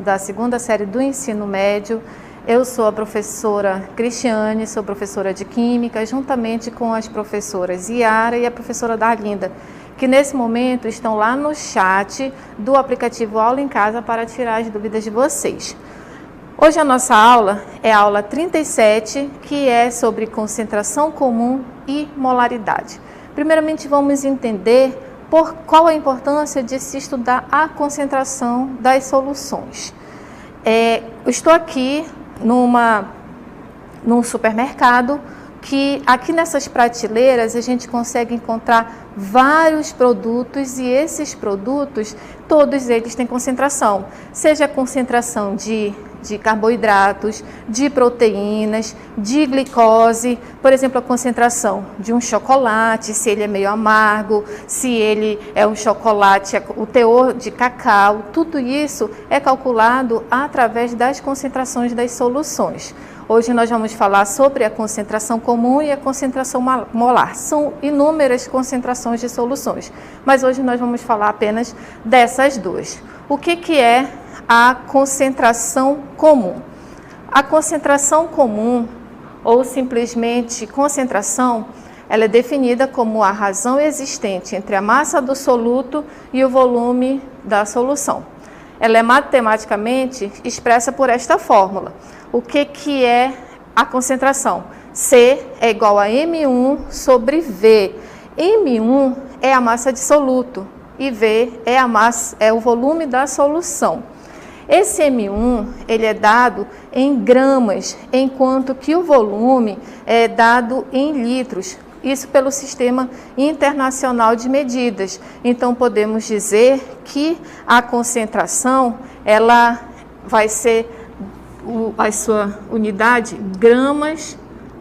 Da segunda série do ensino médio. Eu sou a professora Cristiane, sou professora de Química, juntamente com as professoras Iara e a professora Darlinda, que nesse momento estão lá no chat do aplicativo Aula em Casa para tirar as dúvidas de vocês. Hoje a nossa aula é a aula 37, que é sobre concentração comum e molaridade. Primeiramente vamos entender qual a importância de se estudar a concentração das soluções. Estou aqui num supermercado que aqui nessas prateleiras a gente consegue encontrar vários produtos e esses produtos, todos eles têm concentração, seja a concentração de carboidratos, de proteínas, de glicose, por exemplo, a concentração de um chocolate, se ele é meio amargo, se ele é um chocolate, o teor de cacau, tudo isso é calculado através das concentrações das soluções. Hoje nós vamos falar sobre a concentração comum e a concentração molar. São inúmeras concentrações de soluções, mas hoje nós vamos falar apenas dessas duas. O que é a concentração comum? A concentração comum, ou simplesmente concentração, ela é definida como a razão existente entre a massa do soluto e o volume da solução. Ela é matematicamente expressa por esta fórmula. O que é a concentração? C é igual a M1 sobre V. M1 é a massa de soluto e V é o volume da solução. Esse M1 ele é dado em gramas, enquanto que o volume é dado em litros. Isso pelo Sistema Internacional de Medidas. Então, podemos dizer que a concentração ela vai ser a sua unidade gramas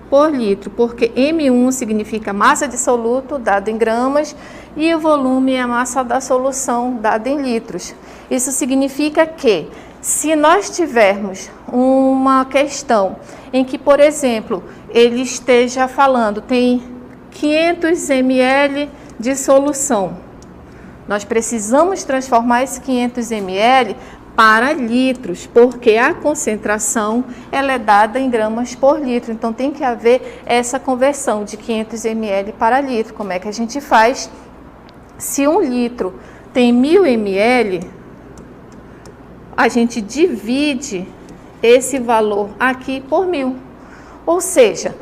por litro, porque M1 significa massa de soluto dada em gramas e o volume é a massa da solução dada em litros. Isso significa que se nós tivermos uma questão em que, por exemplo, ele esteja falando, tem 500 ml de solução, nós precisamos transformar esse 500 ml para litros, porque a concentração ela é dada em gramas por litro, então tem que haver essa conversão de 500 ml para litro. Como é que a gente faz? Se 1 litro tem 1000 ml, a gente divide esse valor aqui por 1000. Ou seja,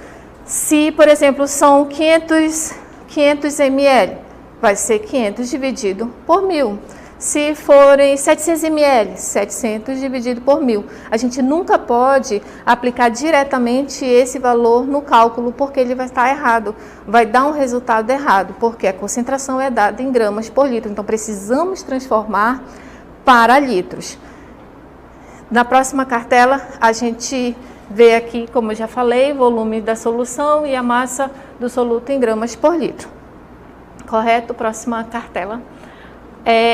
se, por exemplo, são 500 ml, vai ser 500 dividido por 1000. Se forem 700 ml, 700 dividido por 1000. A gente nunca pode aplicar diretamente esse valor no cálculo, porque ele vai estar errado. Vai dar um resultado errado, porque a concentração é dada em gramas por litro. Então, precisamos transformar para litros. Na próxima cartela, a gente vê aqui, como eu já falei, o volume da solução e a massa do soluto em gramas por litro. Correto? Próxima cartela.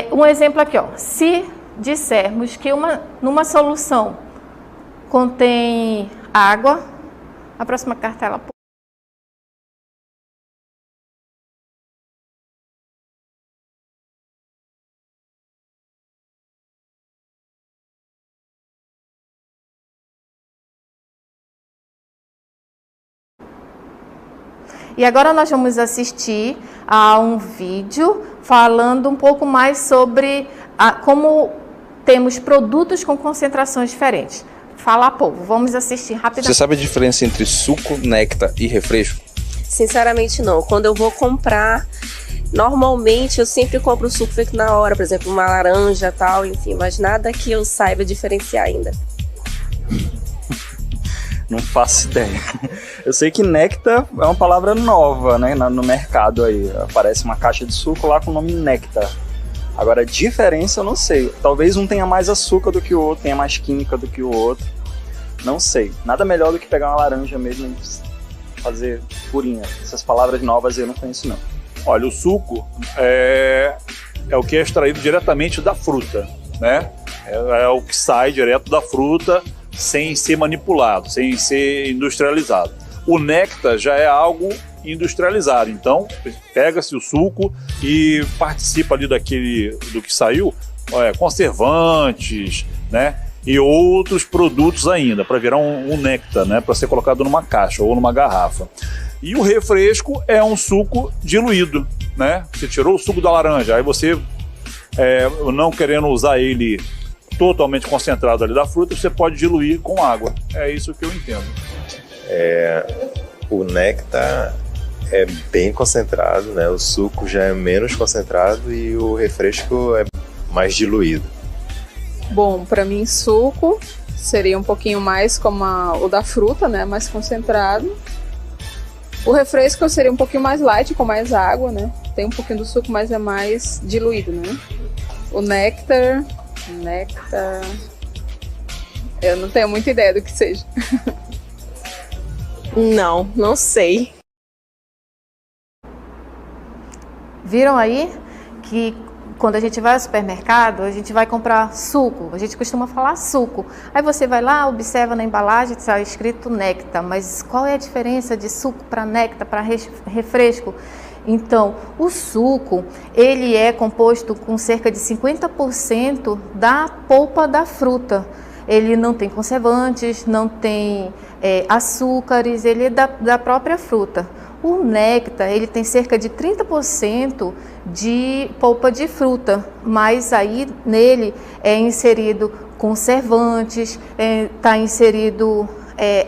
Um exemplo aqui, ó. Se dissermos que numa solução contém água, a próxima cartela. E agora nós vamos assistir a um vídeo falando um pouco mais sobre como temos produtos com concentrações diferentes. Fala, povo, vamos assistir rapidamente. Você sabe a diferença entre suco, néctar e refresco? Sinceramente não. Quando eu vou comprar, normalmente eu sempre compro o suco feito na hora, por exemplo, uma laranja e tal, enfim, mas nada que eu saiba diferenciar ainda. Não faço ideia. Eu sei que néctar é uma palavra nova, né, no mercado aí. Aparece uma caixa de suco lá com o nome néctar. Agora, a diferença eu não sei. Talvez um tenha mais açúcar do que o outro, tenha mais química do que o outro. Não sei. Nada melhor do que pegar uma laranja mesmo e fazer purinha. Essas palavras novas eu não conheço, não. Olha, o suco é o que é extraído diretamente da fruta, né? É o que sai direto da fruta, sem ser manipulado, sem ser industrializado. O néctar já é algo industrializado, então pega-se o suco e participa ali do que saiu conservantes, né? E outros produtos ainda, para virar um néctar, né? Para ser colocado numa caixa ou numa garrafa. E o refresco é um suco diluído, né? Você tirou o suco da laranja, aí você, não querendo usar ele totalmente concentrado ali da fruta, você pode diluir com água. É isso que eu entendo. O néctar é bem concentrado, né? O suco já é menos concentrado e o refresco é mais diluído. Bom, para mim suco seria um pouquinho mais como o da fruta, né? Mais concentrado. O refresco seria um pouquinho mais light, com mais água, né? Tem um pouquinho do suco, mas é mais diluído, né? O néctar, eu não tenho muita ideia do que seja. Não sei. Viram aí que quando a gente vai ao supermercado, a gente vai comprar suco, a gente costuma falar suco. Aí você vai lá, observa na embalagem, está escrito néctar, mas qual é a diferença de suco para néctar, para refresco? Então, o suco, ele é composto com cerca de 50% da polpa da fruta. Ele não tem conservantes, não tem açúcares, ele é da própria fruta. O néctar, ele tem cerca de 30% de polpa de fruta, mas aí nele é inserido conservantes, está inserido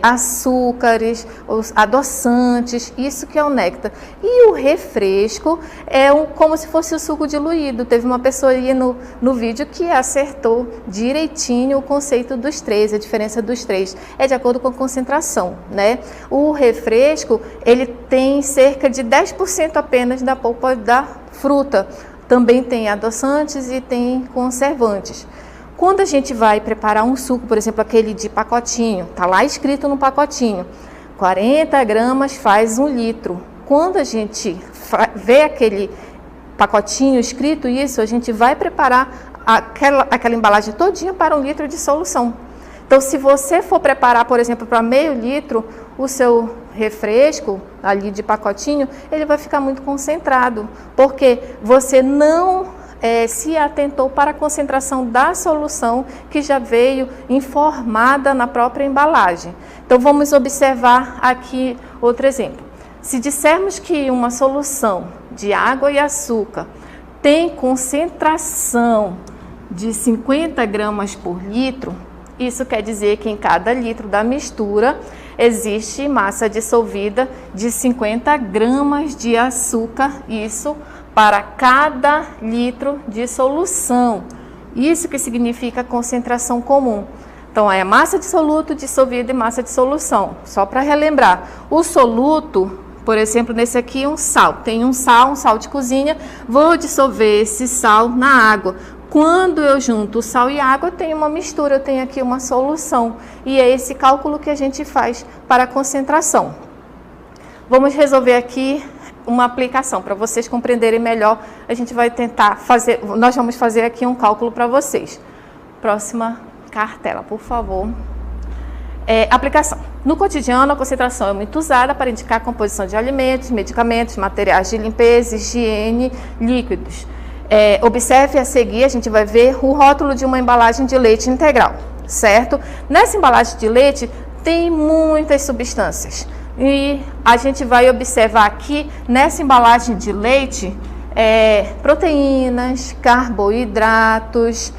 açúcares, os adoçantes, isso que é o néctar. E o refresco é como se fosse o suco diluído. Teve uma pessoa aí no vídeo que acertou direitinho o conceito dos três, a diferença dos três. É de acordo com a concentração, né? O refresco, ele tem cerca de 10% apenas da polpa da fruta. Também tem adoçantes e tem conservantes. Quando a gente vai preparar um suco, por exemplo, aquele de pacotinho, está lá escrito no pacotinho, 40 gramas faz 1 litro. Quando a gente vê aquele pacotinho escrito isso, a gente vai preparar aquela embalagem todinha para 1 litro de solução. Então, se você for preparar, por exemplo, para meio litro, o seu refresco ali de pacotinho, ele vai ficar muito concentrado, porque você não se atentou para a concentração da solução que já veio informada na própria embalagem. Então, vamos observar aqui outro exemplo. Se dissermos que uma solução de água e açúcar tem concentração de 50 gramas por litro, isso quer dizer que em cada litro da mistura existe massa dissolvida de 50 gramas de açúcar, isso para cada litro de solução. Isso que significa concentração comum. Então, é massa de soluto, dissolvida e massa de solução. Só para relembrar, o soluto, por exemplo, nesse aqui um sal. Tem um sal de cozinha, vou dissolver esse sal na água. Quando eu junto o sal e água, eu tenho uma mistura, eu tenho aqui uma solução. E é esse cálculo que a gente faz para a concentração. Vamos resolver aqui uma aplicação, para vocês compreenderem melhor. A gente vai tentar fazer, nós vamos fazer aqui um cálculo para vocês. Próxima cartela, por favor. Aplicação. No cotidiano, a concentração é muito usada para indicar a composição de alimentos, medicamentos, materiais de limpeza, higiene, líquidos. Observe a seguir, a gente vai ver o rótulo de uma embalagem de leite integral, certo? Nessa embalagem de leite tem muitas substâncias. E a gente vai observar aqui, nessa embalagem de leite, proteínas, carboidratos,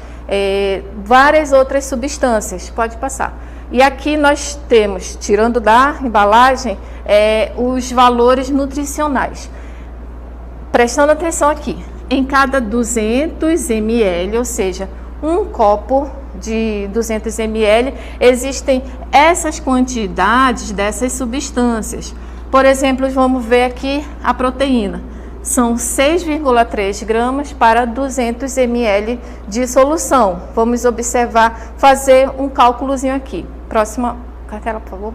várias outras substâncias. Pode passar. E aqui nós temos, tirando da embalagem, os valores nutricionais. Prestando atenção aqui, em cada 200 ml, ou seja, um copo de 200 ml, existem essas quantidades dessas substâncias. Por exemplo, vamos ver aqui a proteína. São 6,3 gramas para 200 ml de solução. Vamos observar, fazer um cálculozinho aqui. Próxima cartela, por favor.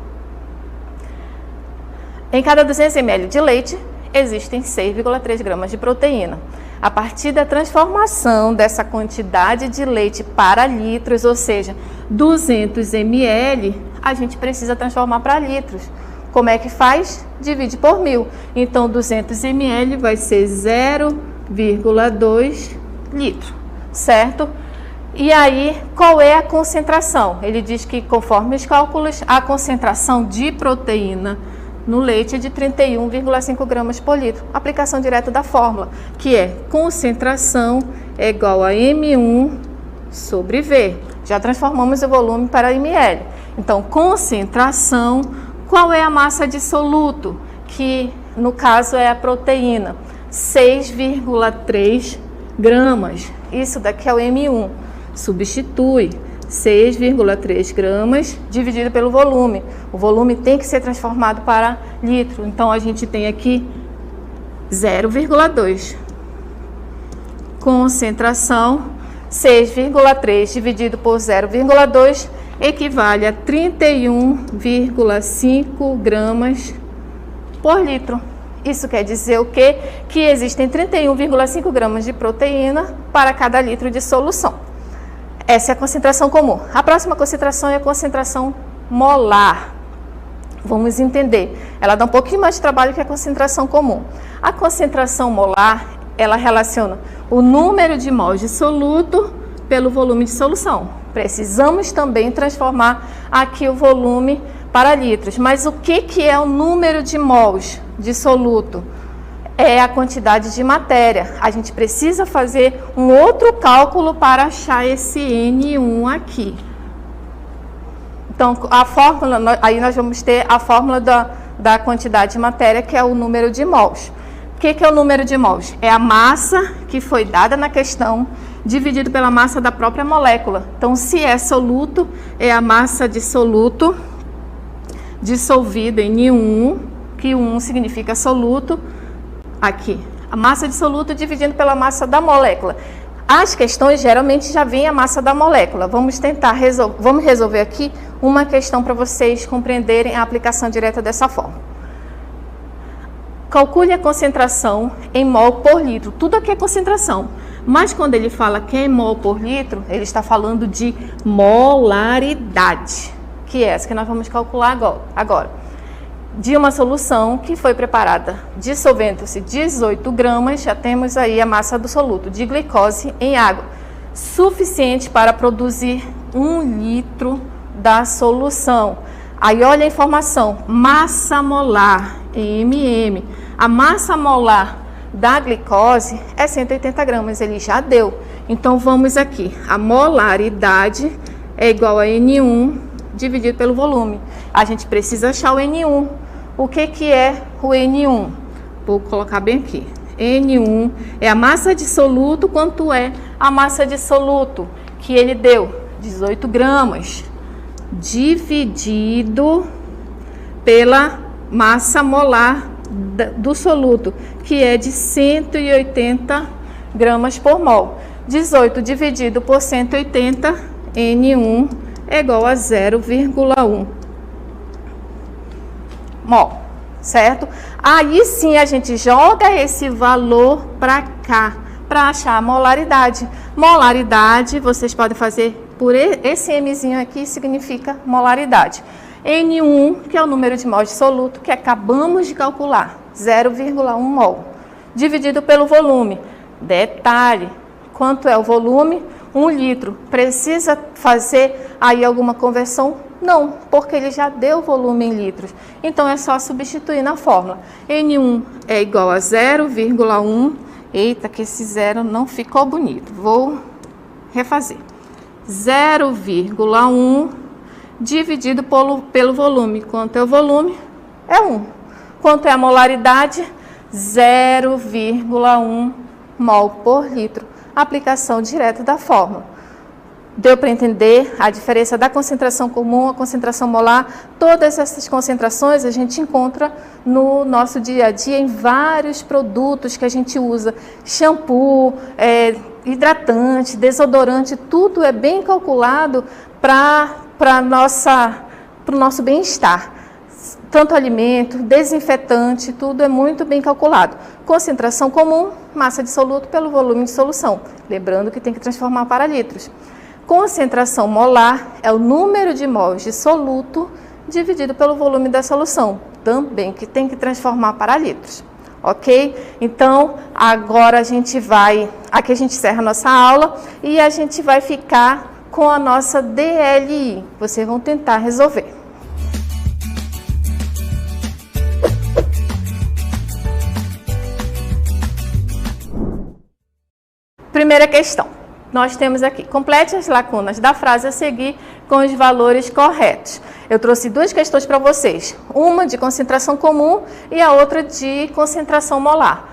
Em cada 200 ml de leite, existem 6,3 gramas de proteína. A partir da transformação dessa quantidade de leite para litros, ou seja, 200 ml, a gente precisa transformar para litros. Como é que faz? Divide por 1000. Então, 200 ml vai ser 0,2 litro. certo? E aí, qual é a concentração? Ele diz que, conforme os cálculos, a concentração de proteína no leite é de 31,5 gramas por litro. Aplicação direta da fórmula, que é concentração é igual a M1 sobre V. Já transformamos o volume para ml. Então, concentração, qual é a massa de soluto? Que, no caso, é a proteína. 6,3 gramas. Isso daqui é o M1. Substitui 6,3 gramas dividido pelo volume. O volume tem que ser transformado para litro. Então, a gente tem aqui 0,2. Concentração, 6,3 dividido por 0,2 equivale a 31,5 gramas por litro. Isso quer dizer o quê? Que existem 31,5 gramas de proteína para cada litro de solução. Essa é a concentração comum. A próxima concentração é a concentração molar. Vamos entender. Ela dá um pouquinho mais de trabalho que a concentração comum. A concentração molar, ela relaciona o número de mols de soluto pelo volume de solução. Precisamos também transformar aqui o volume para litros. Mas o que é o número de mols de soluto? É a quantidade de matéria. A gente precisa fazer um outro cálculo para achar esse N1 aqui. Então, a fórmula, aí nós vamos ter a fórmula da quantidade de matéria, que é o número de mols. O que é o número de mols? É a massa que foi dada na questão, dividido pela massa da própria molécula. Então, se é soluto, é a massa de soluto dissolvido em N1, que o 1 significa soluto, aqui. A massa de soluto dividindo pela massa da molécula. As questões geralmente já vêm a massa da molécula. Vamos tentar resolver aqui uma questão para vocês compreenderem a aplicação direta dessa forma. Calcule a concentração em mol por litro. Tudo aqui é concentração. Mas quando ele fala que é mol por litro, ele está falando de molaridade, que é essa que nós vamos calcular agora. De uma solução que foi preparada dissolvendo-se 18 gramas, já temos aí a massa do soluto de glicose em água, suficiente para produzir 1 litro da solução. Aí olha a informação, massa molar em ml. A massa molar da glicose é 180 gramas, ele já deu. Então vamos aqui, a molaridade é igual a N1 dividido pelo volume. A gente precisa achar o N1. O que é o N1? Vou colocar bem aqui. N1 é a massa de soluto, quanto é a massa de soluto que ele deu? 18 gramas, dividido pela massa molar do soluto, que é de 180 gramas por mol. 18 dividido por 180, N1 é igual a 0,1 mol, certo? Aí sim a gente joga esse valor para cá, para achar a molaridade. Molaridade, vocês podem fazer por esse Mzinho aqui, significa molaridade. N1, que é o número de mols de soluto, que acabamos de calcular, 0,1 mol, dividido pelo volume. Detalhe, quanto é o volume? 1 litro. Precisa fazer aí alguma conversão? Não, porque ele já deu volume em litros. Então, é só substituir na fórmula. N1 é igual a 0,1. Eita, que esse zero não ficou bonito. Vou refazer. 0,1 dividido pelo volume. Quanto é o volume? É 1. Quanto é a molaridade? 0,1 mol por litro. Aplicação direta da fórmula. Deu para entender a diferença da concentração comum, a concentração molar? Todas essas concentrações a gente encontra no nosso dia a dia em vários produtos que a gente usa. Shampoo, hidratante, desodorante, tudo é bem calculado para o nosso bem-estar. Tanto alimento, desinfetante, tudo é muito bem calculado. Concentração comum, massa de soluto pelo volume de solução. Lembrando que tem que transformar para litros. Concentração molar é o número de mols de soluto dividido pelo volume da solução, também que tem que transformar para litros. ok? Então, agora a gente vai, aqui a gente encerra a nossa aula e a gente vai ficar com a nossa DLI. Vocês vão tentar resolver. Primeira questão. Nós temos aqui, complete as lacunas da frase a seguir com os valores corretos. Eu trouxe duas questões para vocês, uma de concentração comum e a outra de concentração molar.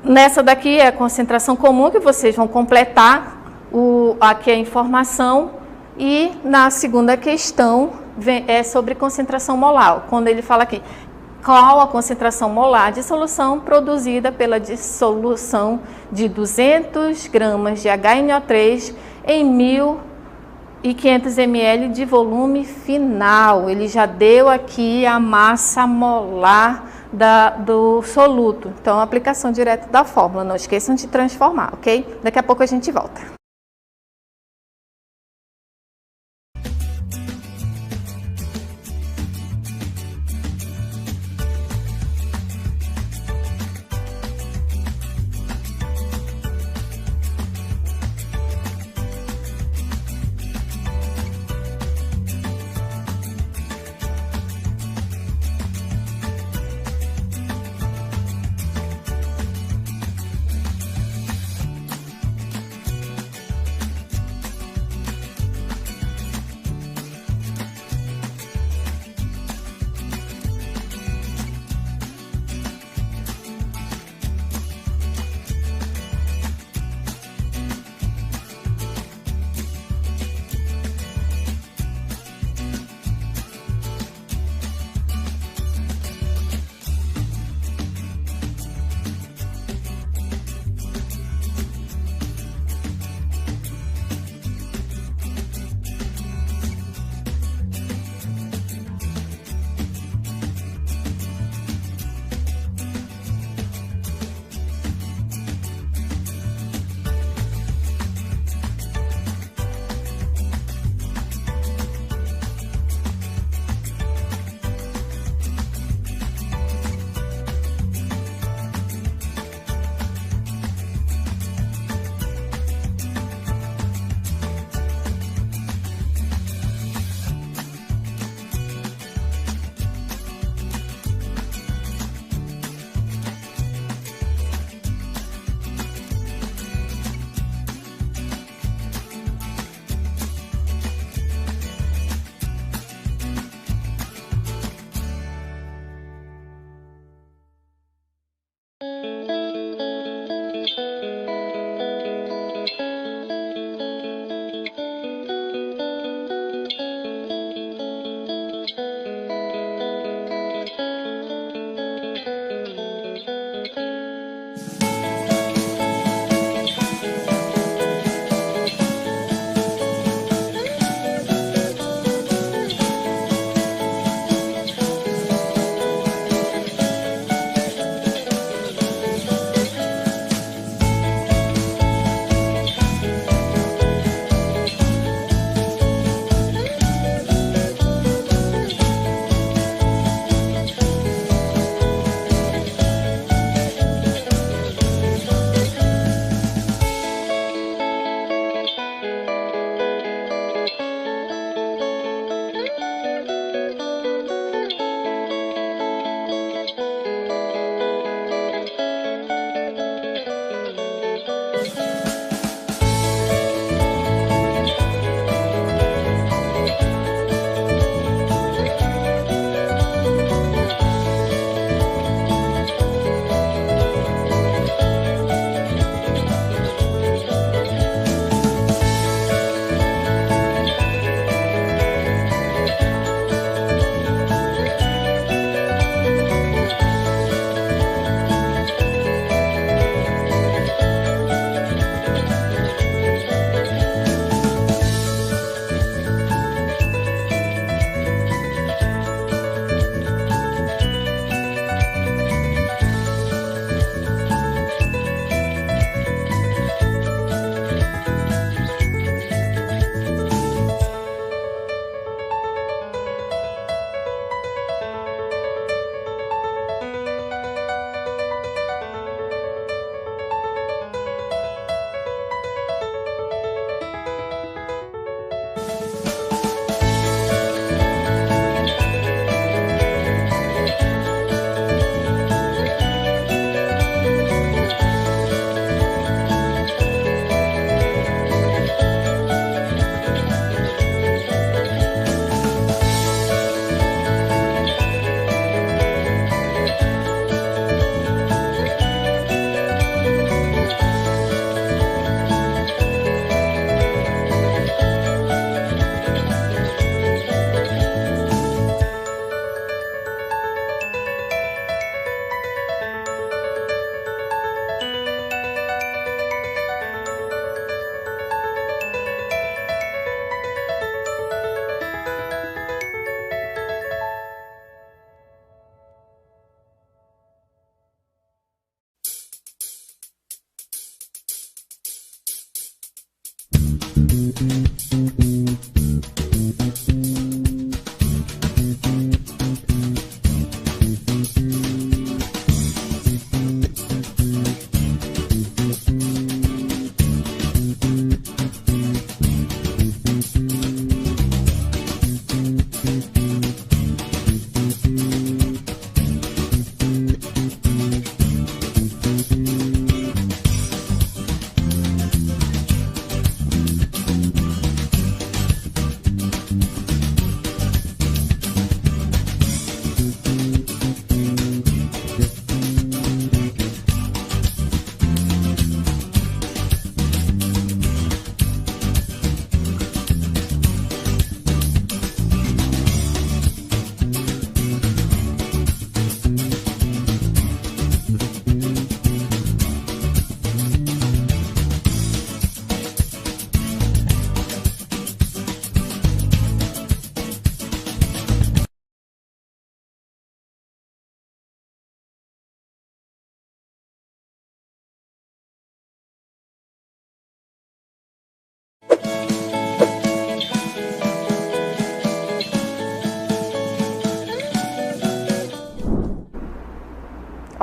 Nessa daqui é a concentração comum, que vocês vão completar aqui a informação, e na segunda questão é sobre concentração molar, quando ele fala aqui, qual a concentração molar de solução produzida pela dissolução de 200 gramas de HNO3 em 1.500 ml de volume final. Ele já deu aqui a massa molar do soluto. Então, aplicação direta da fórmula. Não esqueçam de transformar, ok? Daqui a pouco a gente volta.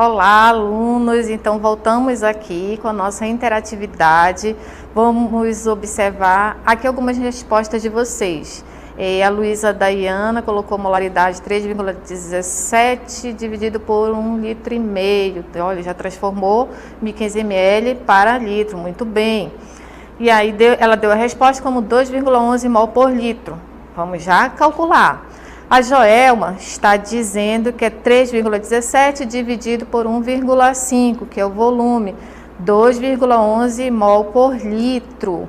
Olá, alunos! Então, voltamos aqui com a nossa interatividade. Vamos observar aqui algumas respostas de vocês. A Luísa Daiana colocou molaridade 3,17 dividido por 1,5 litro. Olha, já transformou 1.500 ml para litro. Muito bem. E aí, ela deu a resposta como 2,11 mol por litro. Vamos já calcular. A Joelma está dizendo que é 3,17 dividido por 1,5, que é o volume, 2,11 mol por litro.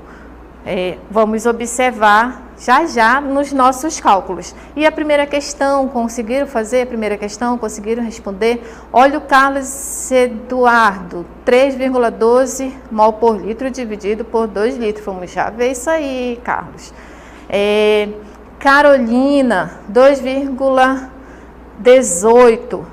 Vamos observar já nos nossos cálculos. E a primeira questão, conseguiram fazer a primeira questão? Conseguiram responder? Olha o Carlos Eduardo, 3,12 mol por litro dividido por 2 litros. Vamos já ver isso aí, Carlos. Carolina, 2,18.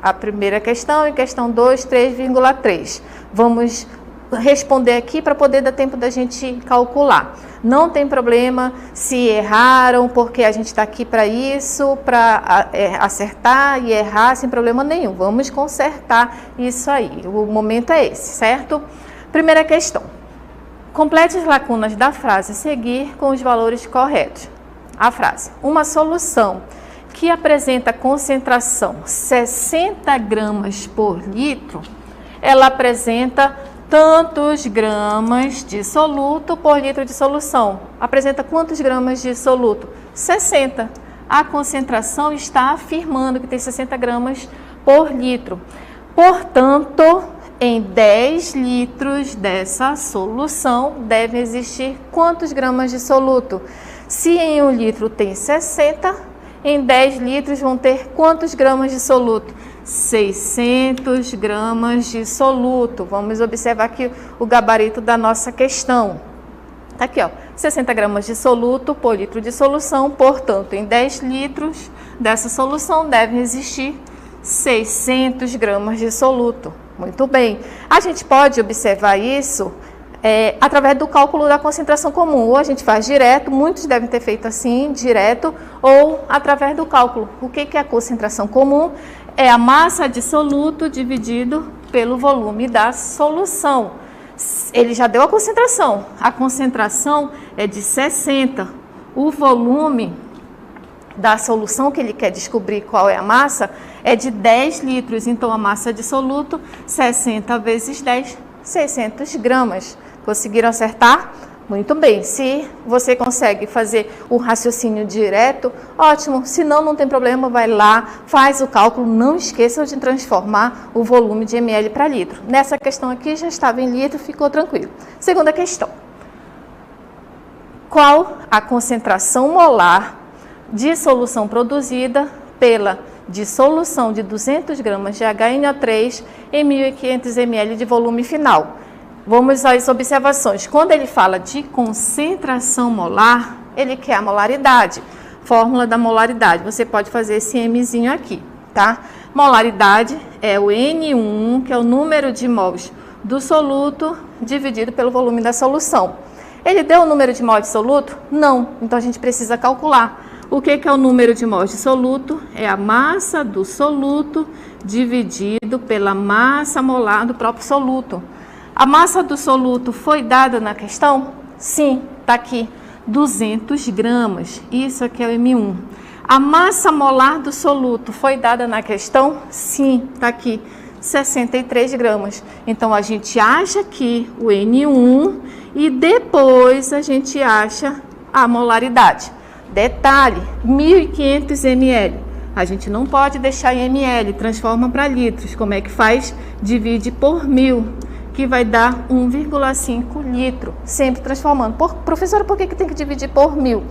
A primeira questão e questão 2, 3,3. Vamos responder aqui para poder dar tempo da gente calcular. Não tem problema se erraram, porque a gente está aqui para isso, para acertar e errar sem problema nenhum. Vamos consertar isso aí. O momento é esse, certo? Primeira questão. Complete as lacunas da frase a seguir com os valores corretos. A frase: uma solução que apresenta concentração 60 gramas por litro, ela apresenta tantos gramas de soluto por litro de solução. Apresenta quantos gramas de soluto? 60. A concentração está afirmando que tem 60 gramas por litro. Portanto, em 10 litros dessa solução deve existir quantos gramas de soluto? Se em 1 litro tem 60, em 10 litros vão ter quantos gramas de soluto? 600 gramas de soluto. Vamos observar aqui o gabarito da nossa questão. Tá aqui, ó, 60 gramas de soluto por litro de solução, portanto, em 10 litros dessa solução deve existir 600 gramas de soluto. Muito bem. A gente pode observar isso através do cálculo da concentração comum. Ou a gente faz direto, muitos devem ter feito assim, direto, ou através do cálculo. O que é a concentração comum? É a massa de soluto dividido pelo volume da solução. Ele já deu a concentração. A concentração é de 60. O volume da solução que ele quer descobrir qual é a massa é de 10 litros. Então, a massa de soluto, 60 vezes 10, 600 gramas. Conseguiram acertar? Muito bem. Se você consegue fazer o raciocínio direto, ótimo. Se não, não tem problema, vai lá, faz o cálculo. Não esqueça de transformar o volume de ml para litro. Nessa questão aqui já estava em litro, ficou tranquilo. Segunda questão. Qual a concentração molar de solução produzida pela dissolução de 200 gramas de HNO3 em 1.500 ml de volume final? Vamos às observações. Quando ele fala de concentração molar, ele quer a molaridade. Fórmula da molaridade. Você pode fazer esse Mzinho aqui, tá? Molaridade é o N1, que é o número de mols do soluto, dividido pelo volume da solução. Ele deu o número de mol dissoluto? Não. Então a gente precisa calcular. O que é o número de mol dissoluto? É a massa do soluto dividido pela massa molar do próprio soluto. A massa do soluto foi dada na questão? Sim, está aqui. 200 gramas. Isso aqui é o M1. A massa molar do soluto foi dada na questão? Sim, está aqui. 63 gramas. Então, a gente acha aqui o N1 e depois a gente acha a molaridade. Detalhe, 1.500 ml. A gente não pode deixar em ml, transforma para litros. Como é que faz? Divide por 1.000, que vai dar 1,5 litro. Sempre transformando. Professora, por que tem que dividir por 1.000?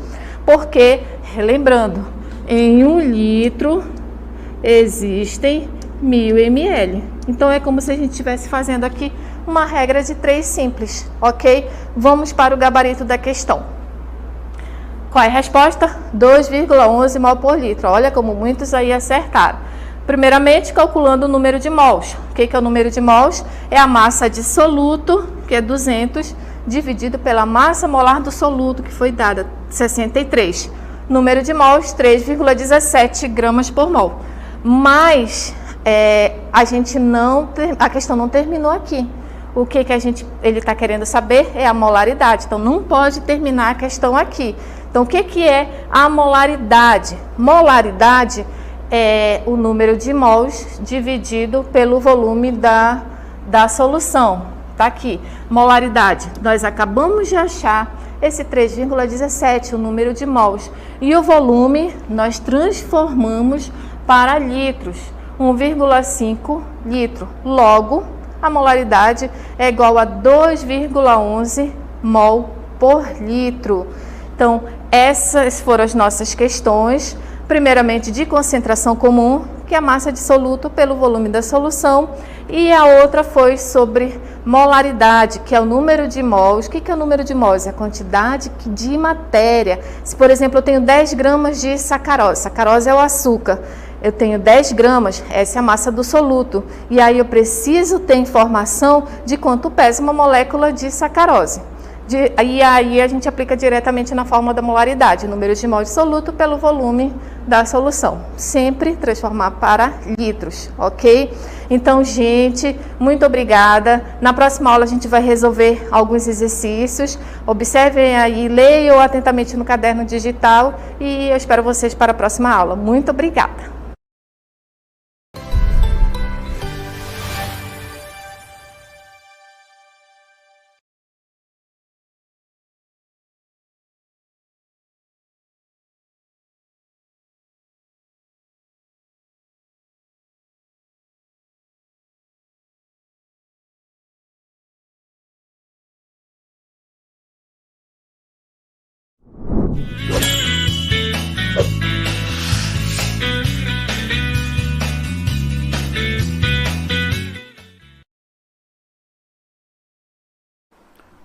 Porque, lembrando, em 1 litro existem 1.000 ml. Então é como se a gente estivesse fazendo aqui uma regra de 3 simples, ok? Vamos para o gabarito da questão. Qual é a resposta? 2,11 mol por litro. Olha como muitos aí acertaram. Primeiramente, calculando o número de mols. O que é o número de mols? É a massa de soluto, que é 200, dividido pela massa molar do soluto, que foi dada 63. Número de mols, 3,17 gramas por mol. Mas a questão não terminou aqui. O que ele está querendo saber é a molaridade. Então, não pode terminar a questão aqui. Então, o que é a molaridade? Molaridade é o número de mols dividido pelo volume da solução. Está aqui. Molaridade. Nós acabamos de achar esse 3,17, o número de mols. E o volume nós transformamos para litros. 1,5 litro. Logo, a molaridade é igual a 2,11 mol por litro. Então, essas foram as nossas questões. Primeiramente, de concentração comum, que é a massa de soluto pelo volume da solução. E a outra foi sobre molaridade, que é o número de mols. O que é o número de mols? É a quantidade de matéria. Se, por exemplo, eu tenho 10 gramas de sacarose. Sacarose é o açúcar. Eu tenho 10 gramas, essa é a massa do soluto. E aí eu preciso ter informação de quanto pesa uma molécula de sacarose. E aí a gente aplica diretamente na fórmula da molaridade, número de mol de soluto pelo volume da solução. Sempre transformar para litros, ok? Então, gente, muito obrigada. Na próxima aula a gente vai resolver alguns exercícios. Observem aí, leiam atentamente no caderno digital e eu espero vocês para a próxima aula. Muito obrigada.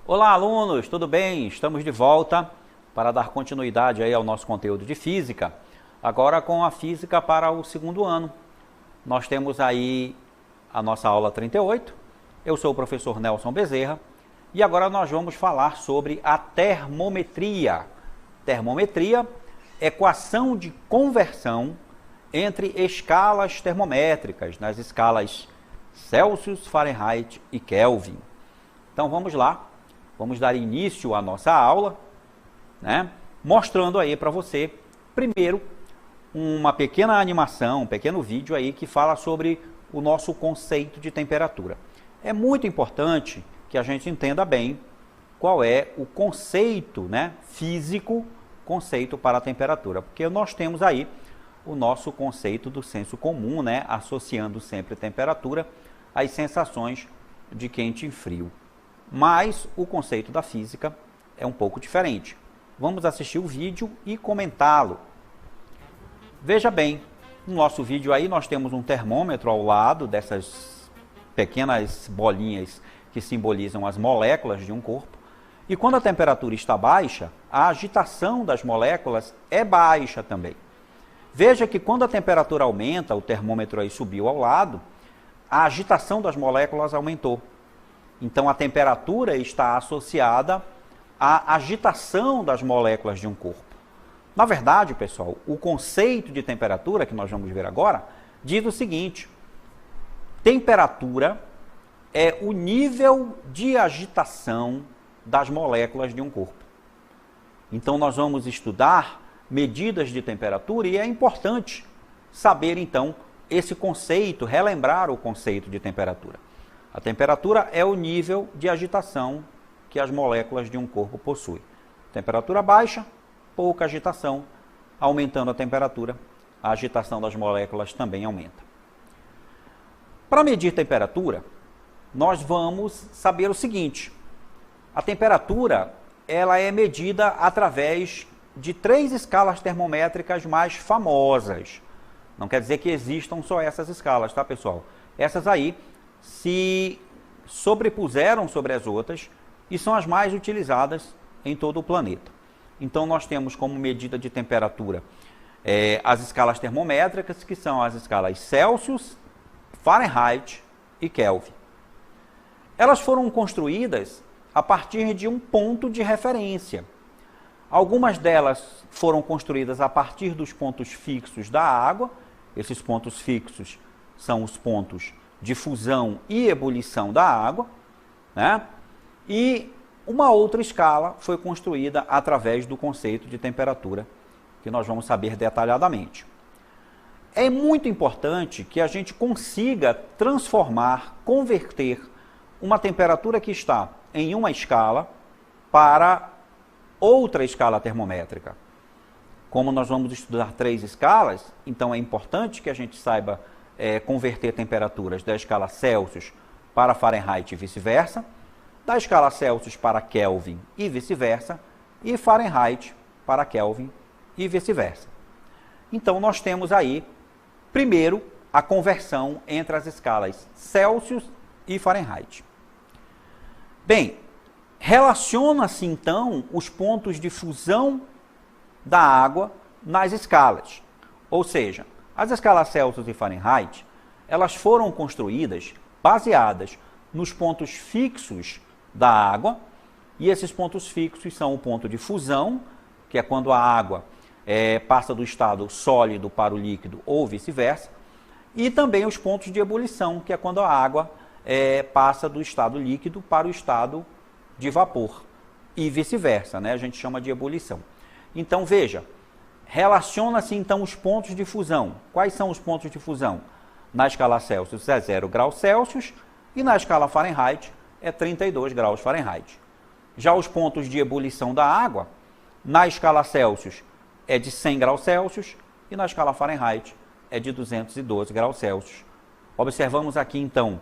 Olá, alunos, tudo bem? Estamos de volta para dar continuidade aí ao nosso conteúdo de física, agora com a física para o segundo ano. Nós temos aí a nossa aula 38, eu sou o professor Nelson Bezerra e agora nós vamos falar sobre a termometria. Termometria, equação de conversão entre escalas termométricas, nas escalas Celsius, Fahrenheit e Kelvin. Então vamos lá. Vamos dar início à nossa aula, né? Mostrando aí para você, primeiro, uma pequena animação, um pequeno vídeo aí que fala sobre o nosso conceito de temperatura. É muito importante que a gente entenda bem qual é o conceito, né, físico, conceito para a temperatura, porque nós temos aí o nosso conceito do senso comum, né, associando sempre temperatura às sensações de quente e frio. Mas o conceito da física é um pouco diferente. Vamos assistir o vídeo e comentá-lo. Veja bem, no nosso vídeo aí nós temos um termômetro ao lado dessas pequenas bolinhas que simbolizam as moléculas de um corpo. E quando a temperatura está baixa, a agitação das moléculas é baixa também. Veja que quando a temperatura aumenta, o termômetro aí subiu ao lado, a agitação das moléculas aumentou. Então, a temperatura está associada a agitação das moléculas de um corpo. Na verdade, pessoal, o conceito de temperatura, que nós vamos ver agora, diz o seguinte: temperatura é o nível de agitação das moléculas de um corpo. Então, nós vamos estudar medidas de temperatura e é importante saber, então, esse conceito, relembrar o conceito de temperatura. A temperatura é o nível de agitação que as moléculas de um corpo possuem. Temperatura baixa, pouca agitação. Aumentando a temperatura, a agitação das moléculas também aumenta. Para medir temperatura, nós vamos saber o seguinte: a temperatura ela é medida através de 3 escalas termométricas mais famosas. Não quer dizer que existam só essas escalas, tá, pessoal? Essas aí se sobrepuseram sobre as outras e são as mais utilizadas em todo o planeta. Então, nós temos como medida de temperatura as escalas termométricas, que são as escalas Celsius, Fahrenheit e Kelvin. Elas foram construídas a partir de um ponto de referência. Algumas delas foram construídas a partir dos pontos fixos da água. Esses pontos fixos são os pontos de fusão e ebulição da água, né? E uma outra escala foi construída através do conceito de temperatura, que nós vamos saber detalhadamente. É muito importante que a gente consiga transformar, converter uma temperatura que está em uma escala para outra escala termométrica. Como nós vamos estudar 3 escalas, então é importante que a gente saiba converter temperaturas da escala Celsius para Fahrenheit e vice-versa, da escala Celsius para Kelvin e vice-versa, e Fahrenheit para Kelvin e vice-versa. Então, nós temos aí, primeiro, a conversão entre as escalas Celsius e Fahrenheit. Bem, relaciona-se, então, os pontos de fusão da água nas escalas. Ou seja, as escalas Celsius e Fahrenheit, elas foram construídas baseadas nos pontos fixos da água, e esses pontos fixos são o ponto de fusão, que é quando a água passa do estado sólido para o líquido ou vice-versa, e também os pontos de ebulição, que é quando a água passa do estado líquido para o estado de vapor, e vice-versa, né? A gente chama de ebulição. Então, veja, relaciona-se então os pontos de fusão. Quais são os pontos de fusão? Na escala Celsius é 0 graus Celsius e na escala Fahrenheit é 32 graus Fahrenheit. Já os pontos de ebulição da água, na escala Celsius é de 100 graus Celsius e na escala Fahrenheit é de 212 graus Celsius. Observamos aqui então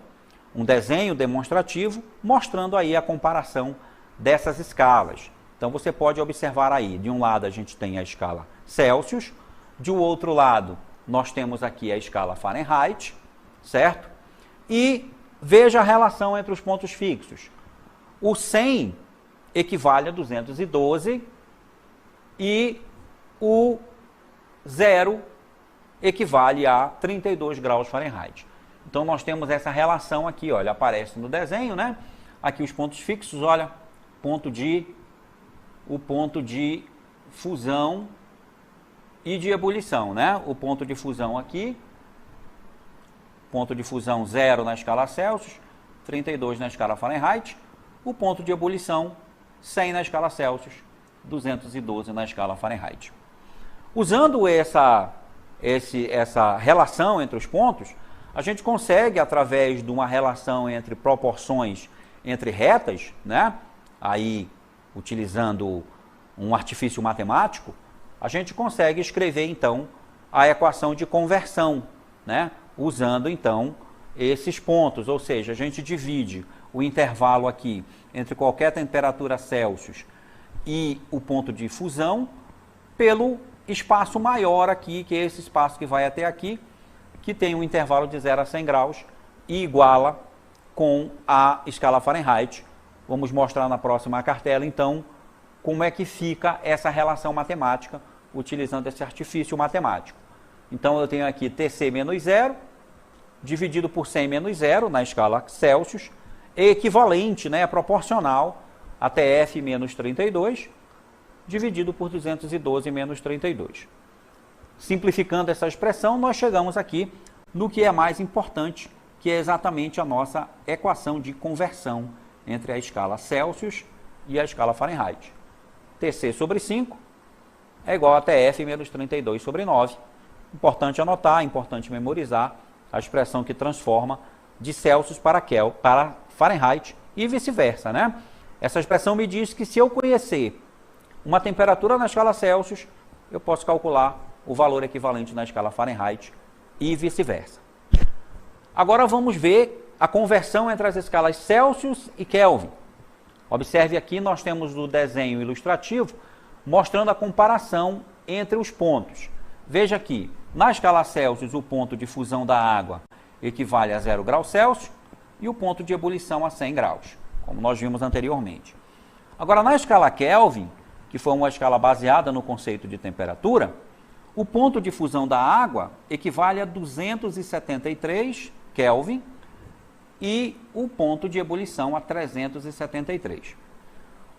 um desenho demonstrativo mostrando aí a comparação dessas escalas. Então você pode observar aí, de um lado a gente tem a escala Celsius, de outro lado nós temos aqui a escala Fahrenheit, certo? E veja a relação entre os pontos fixos. O 100 equivale a 212 e o 0 equivale a 32 graus Fahrenheit. Então nós temos essa relação aqui, olha, aparece no desenho, né? Aqui os pontos fixos, olha, o ponto de fusão e de ebulição, né? O ponto de fusão aqui, ponto de fusão 0 na escala Celsius, 32 na escala Fahrenheit, o ponto de ebulição 100 na escala Celsius, 212 na escala Fahrenheit. Usando essa relação entre os pontos, a gente consegue, através de uma relação entre proporções entre retas, né? Aí, utilizando um artifício matemático, a gente consegue escrever, então, a equação de conversão, né? Usando, então, esses pontos, ou seja, a gente divide o intervalo aqui entre qualquer temperatura Celsius e o ponto de fusão pelo espaço maior aqui, que é esse espaço que vai até aqui, que tem um intervalo de 0 a 100 graus e iguala com a escala Fahrenheit. Vamos mostrar na próxima cartela, então, como é que fica essa relação matemática utilizando esse artifício matemático. Então, eu tenho aqui Tc menos 0, dividido por 100 menos 0, na escala Celsius, é equivalente, né, é proporcional a TF menos 32, dividido por 212 menos 32. Simplificando essa expressão, nós chegamos aqui no que é mais importante, que é exatamente a nossa equação de conversão entre a escala Celsius e a escala Fahrenheit. TC sobre 5 é igual a TF menos 32 sobre 9. Importante anotar, importante memorizar a expressão que transforma de Celsius para Fahrenheit e vice-versa, né? Essa expressão me diz que se eu conhecer uma temperatura na escala Celsius, eu posso calcular o valor equivalente na escala Fahrenheit e vice-versa. Agora vamos ver a conversão entre as escalas Celsius e Kelvin. Observe aqui, nós temos o desenho ilustrativo mostrando a comparação entre os pontos. Veja aqui, na escala Celsius, o ponto de fusão da água equivale a 0 graus Celsius e o ponto de ebulição a 100 graus, como nós vimos anteriormente. Agora, na escala Kelvin, que foi uma escala baseada no conceito de temperatura, o ponto de fusão da água equivale a 273 Kelvin e o ponto de ebulição a 373.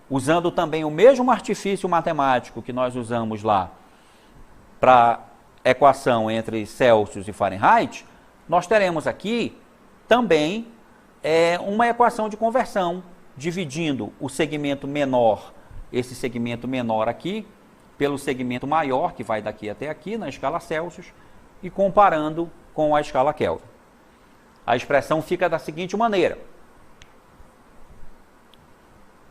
Usando também o mesmo artifício matemático que nós usamos lá para a equação entre Celsius e Fahrenheit, nós teremos aqui também uma equação de conversão, dividindo o segmento menor, esse segmento menor aqui, pelo segmento maior, que vai daqui até aqui, na escala Celsius, e comparando com a escala Kelvin. A expressão fica da seguinte maneira.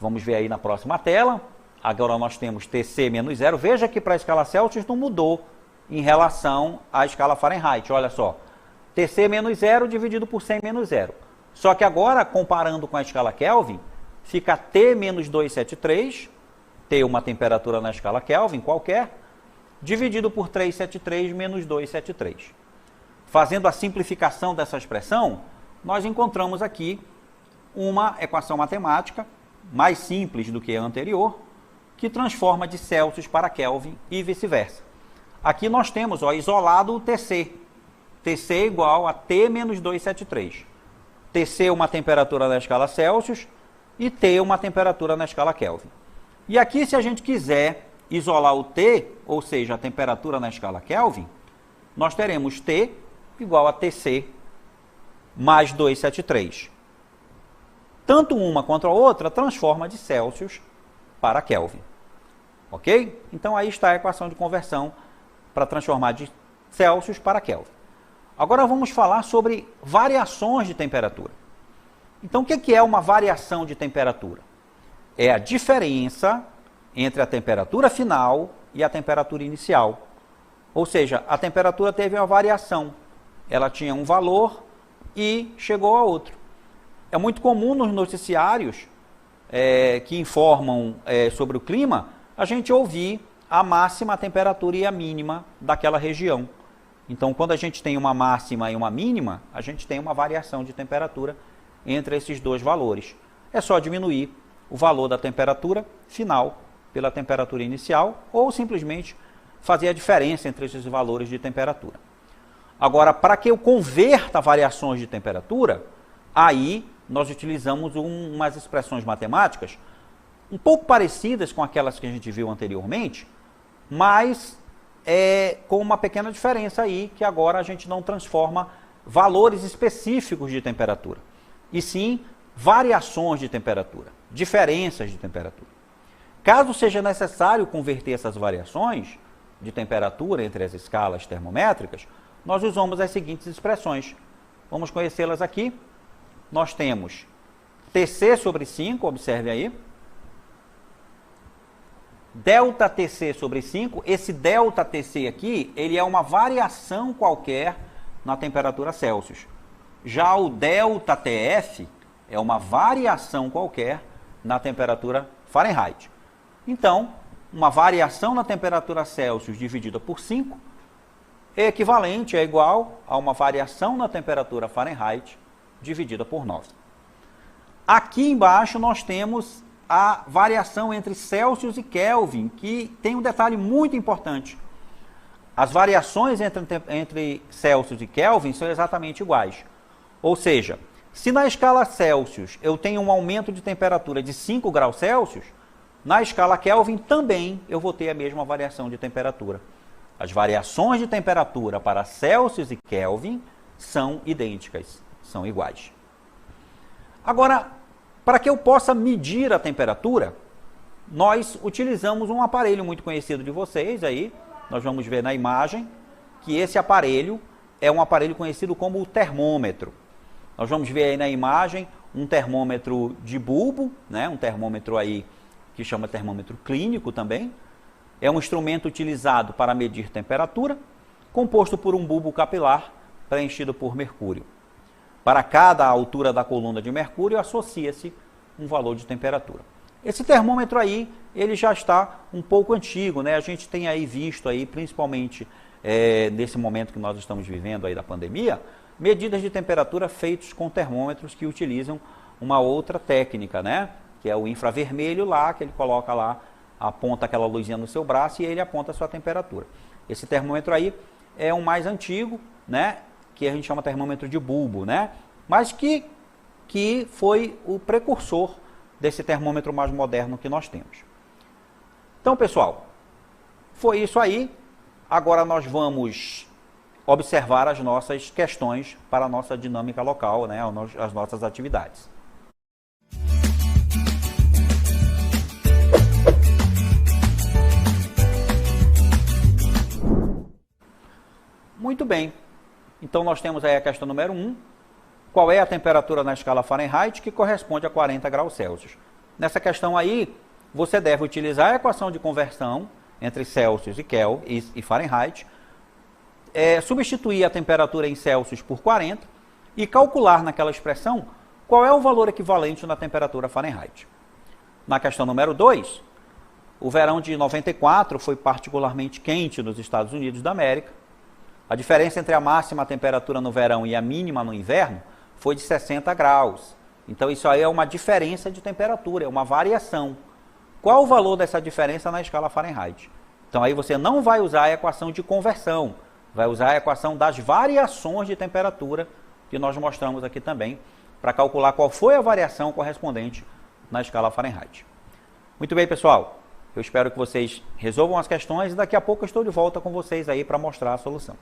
Vamos ver aí na próxima tela. Agora nós temos TC menos 0. Veja que para a escala Celsius não mudou em relação à escala Fahrenheit. Olha só, TC menos 0 dividido por 100 menos 0. Só que agora, comparando com a escala Kelvin, fica T menos 273, T uma temperatura na escala Kelvin qualquer, dividido por 373 menos 273. Fazendo a simplificação dessa expressão, nós encontramos aqui uma equação matemática mais simples do que a anterior, que transforma de Celsius para Kelvin e vice-versa. Aqui nós temos isolado o TC. TC é igual a T menos 273. TC é uma temperatura na escala Celsius e T é uma temperatura na escala Kelvin. E aqui, se a gente quiser isolar o T, ou seja, a temperatura na escala Kelvin, nós teremos T igual a TC mais 273. Tanto uma quanto a outra transforma de Celsius para Kelvin. Ok? Então aí está a equação de conversão para transformar de Celsius para Kelvin. Agora vamos falar sobre variações de temperatura. Então o que é uma variação de temperatura? É a diferença entre a temperatura final e a temperatura inicial. Ou seja, a temperatura teve uma variação. Ela tinha um valor e chegou a outro. É muito comum nos noticiários que informam sobre o clima, a gente ouvir a máxima, a temperatura e a mínima daquela região. Então, quando a gente tem uma máxima e uma mínima, a gente tem uma variação de temperatura entre esses dois valores. É só diminuir o valor da temperatura final pela temperatura inicial ou simplesmente fazer a diferença entre esses valores de temperatura. Agora, para que eu converta variações de temperatura, aí nós utilizamos umas expressões matemáticas um pouco parecidas com aquelas que a gente viu anteriormente, mas com uma pequena diferença aí, que agora a gente não transforma valores específicos de temperatura, e sim variações de temperatura, diferenças de temperatura. Caso seja necessário converter essas variações de temperatura entre as escalas termométricas, nós usamos as seguintes expressões. Vamos conhecê-las aqui. Nós temos TC sobre 5, observe aí. Delta TC sobre 5, esse delta TC aqui, ele é uma variação qualquer na temperatura Celsius. Já o delta TF é uma variação qualquer na temperatura Fahrenheit. Então, uma variação na temperatura Celsius dividida por 5 é equivalente, é igual a uma variação na temperatura Fahrenheit dividida por 9. Aqui embaixo nós temos a variação entre Celsius e Kelvin, que tem um detalhe muito importante. As variações entre Celsius e Kelvin são exatamente iguais. Ou seja, Se na escala Celsius eu tenho um aumento de temperatura de 5 graus Celsius, na escala Kelvin também eu vou ter a mesma variação de temperatura. As variações de temperatura para Celsius e Kelvin são idênticas, são iguais. Agora, para que eu possa medir a temperatura, nós utilizamos um aparelho muito conhecido de vocês aí, nós vamos ver na imagem, que esse aparelho é um aparelho conhecido como o termômetro. Nós vamos ver aí na imagem um termômetro de bulbo, né? Um termômetro aí que chama termômetro clínico também. É um instrumento utilizado para medir temperatura, composto por um bulbo capilar preenchido por mercúrio. Para cada altura da coluna de mercúrio, associa-se um valor de temperatura. Esse termômetro aí, ele já está um pouco antigo, né? A gente tem aí visto aí, principalmente nesse momento que nós estamos vivendo aí da pandemia, medidas de temperatura feitas com termômetros que utilizam uma outra técnica, né? Que é o infravermelho lá, que ele coloca lá, aponta aquela luzinha no seu braço e ele aponta a sua temperatura. Esse termômetro aí é um mais antigo, né? Que a gente chama termômetro de bulbo, né? Mas que foi o precursor desse termômetro mais moderno que nós temos. Então, pessoal, foi isso aí. Agora nós vamos observar as nossas questões para a nossa dinâmica local, né? As nossas atividades. Muito bem. Então nós temos aí a questão número 1. Qual é a temperatura na escala Fahrenheit que corresponde a 40 graus Celsius? Nessa questão aí, você deve utilizar a equação de conversão entre Celsius e Kelvin e Fahrenheit, substituir a temperatura em Celsius por 40 e calcular naquela expressão qual é o valor equivalente na temperatura Fahrenheit. Na questão número 2, o verão de 94 foi particularmente quente nos Estados Unidos da América. A diferença entre a máxima temperatura no verão e a mínima no inverno foi de 60 graus. Então isso aí é uma diferença de temperatura, é uma variação. Qual o valor dessa diferença na escala Fahrenheit? Então aí você não vai usar a equação de conversão, vai usar a equação das variações de temperatura, que nós mostramos aqui também, para calcular qual foi a variação correspondente na escala Fahrenheit. Muito bem, pessoal. Eu espero que vocês resolvam as questões e daqui a pouco eu estou de volta com vocês aí para mostrar a solução.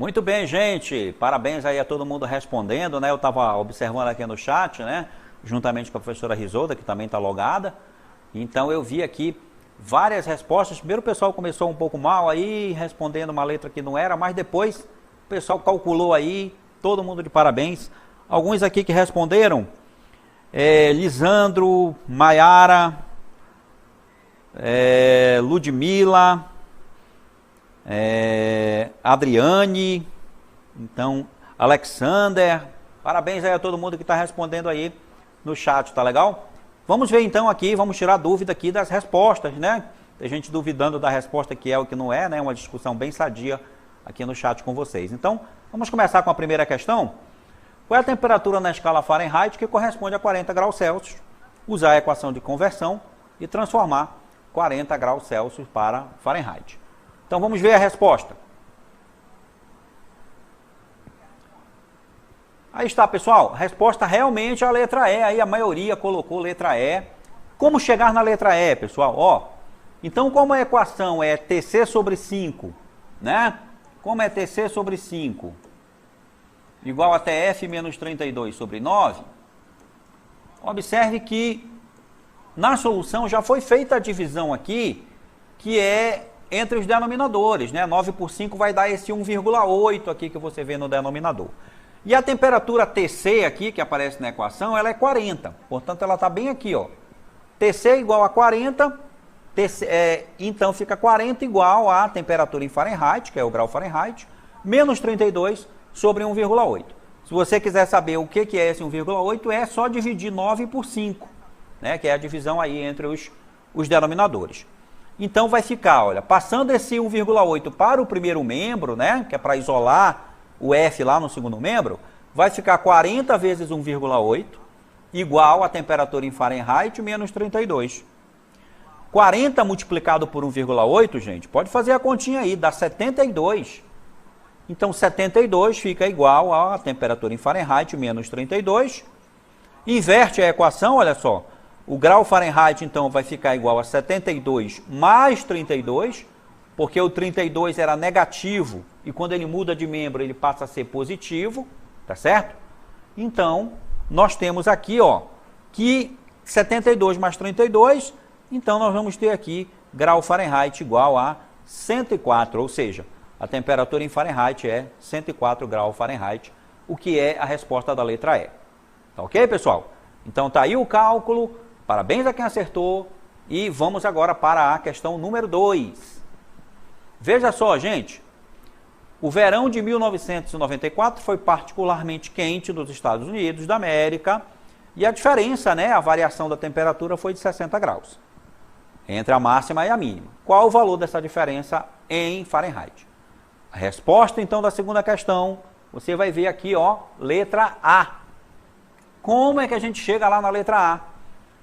Muito bem, gente. Parabéns aí a todo mundo respondendo, né? Eu estava observando aqui no chat, né? Juntamente com a professora Risolda, que também está logada. Então eu vi aqui várias respostas. Primeiro o pessoal começou um pouco mal aí, respondendo uma letra que não era, mas depois o pessoal calculou aí, todo mundo de parabéns. Alguns aqui que responderam, Lisandro, Maiara, Ludmila, Adriane, então Alexander, parabéns aí a todo mundo que está respondendo aí no chat, tá legal? Vamos ver então aqui, vamos tirar dúvida aqui das respostas, né? Tem gente duvidando da resposta que é ou que não é, né? Uma discussão bem sadia aqui no chat com vocês. Então, vamos começar com a primeira questão. Qual é a temperatura na escala Fahrenheit que corresponde a 40 graus Celsius? Usar a equação de conversão e transformar 40 graus Celsius para Fahrenheit. Então vamos ver a resposta. Aí está, pessoal. A resposta realmente é a letra E. Aí a maioria colocou letra E. Como chegar na letra E, pessoal? Ó, então como a equação é TC sobre 5, né? Como é TC sobre 5 igual a TF menos 32 sobre 9, observe que na solução já foi feita a divisão aqui, que é entre os denominadores, né? 9 por 5 vai dar esse 1,8 aqui que você vê no denominador. E a temperatura TC aqui, que aparece na equação, ela é 40. Portanto, ela está bem aqui, ó. TC igual a 40, então fica 40 igual a temperatura em Fahrenheit, que é o grau Fahrenheit, menos 32 sobre 1,8. Se você quiser saber o que é esse 1,8, é só dividir 9 por 5, né? Que é a divisão aí entre os denominadores. Então vai ficar, olha, passando esse 1,8 para o primeiro membro, né? Que é para isolar o F lá no segundo membro, vai ficar 40 vezes 1,8 igual a temperatura em Fahrenheit menos 32. 40 multiplicado por 1,8, gente, pode fazer a continha aí, dá 72. Então 72 fica igual a temperatura em Fahrenheit menos 32. Inverte a equação, olha só. O grau Fahrenheit então vai ficar igual a 72 mais 32, porque o 32 era negativo e quando ele muda de membro ele passa a ser positivo, tá certo? Então, nós temos aqui, ó, que 72 mais 32, então nós vamos ter aqui grau Fahrenheit igual a 104, ou seja, a temperatura em Fahrenheit é 104 graus Fahrenheit, o que é a resposta da letra E. Tá ok, pessoal? Então tá aí o cálculo, parabéns a quem acertou, e vamos agora para a questão número 2. Veja só, gente, o verão de 1994 foi particularmente quente nos Estados Unidos da América, e a diferença, né, a variação da temperatura foi de 60 graus, entre a máxima e a mínima. Qual o valor dessa diferença em Fahrenheit? A resposta, então, da segunda questão, você vai ver aqui, ó, letra A. Como é que a gente chega lá na letra A?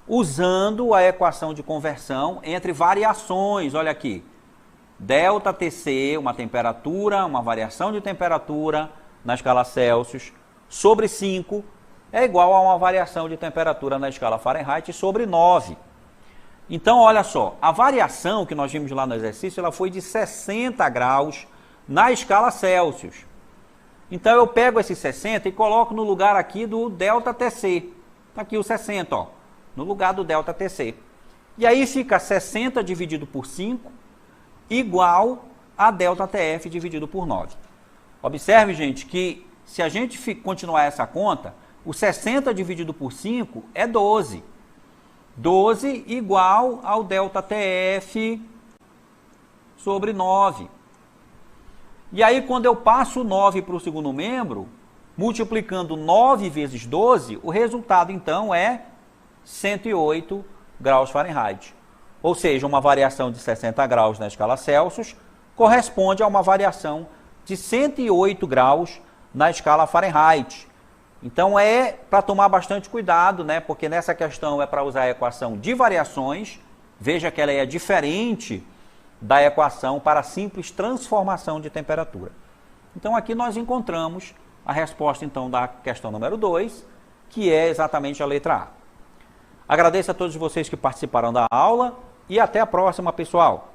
Usando a equação de conversão entre variações, olha aqui. Delta TC, uma temperatura, uma variação de temperatura na escala Celsius, sobre 5, é igual a uma variação de temperatura na escala Fahrenheit sobre 9. Então, olha só, a variação que nós vimos lá no exercício, ela foi de 60 graus na escala Celsius. Então eu pego esse 60 e coloco no lugar aqui do delta TC. Está aqui o 60, ó, no lugar do delta TC. E aí fica 60 dividido por 5 igual a delta TF dividido por 9. Observe, gente, que se a gente continuar essa conta, o 60 dividido por 5 é 12. 12 igual ao delta TF sobre 9. E aí, quando eu passo 9 para o segundo membro, multiplicando 9 vezes 12, o resultado, então, é 108 graus Fahrenheit. Ou seja, uma variação de 60 graus na escala Celsius corresponde a uma variação de 108 graus na escala Fahrenheit. Então, é para tomar bastante cuidado, né? Porque nessa questão é para usar a equação de variações. Veja que ela é diferente da equação para simples transformação de temperatura. Então aqui nós encontramos a resposta então da questão número 2, que é exatamente a letra A. Agradeço a todos vocês que participaram da aula e até a próxima, pessoal.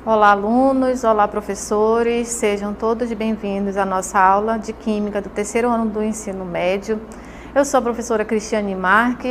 Olá, alunos, olá, professores, sejam todos bem-vindos à nossa aula de Química do terceiro ano do ensino médio. Eu sou a professora Cristiane Marques.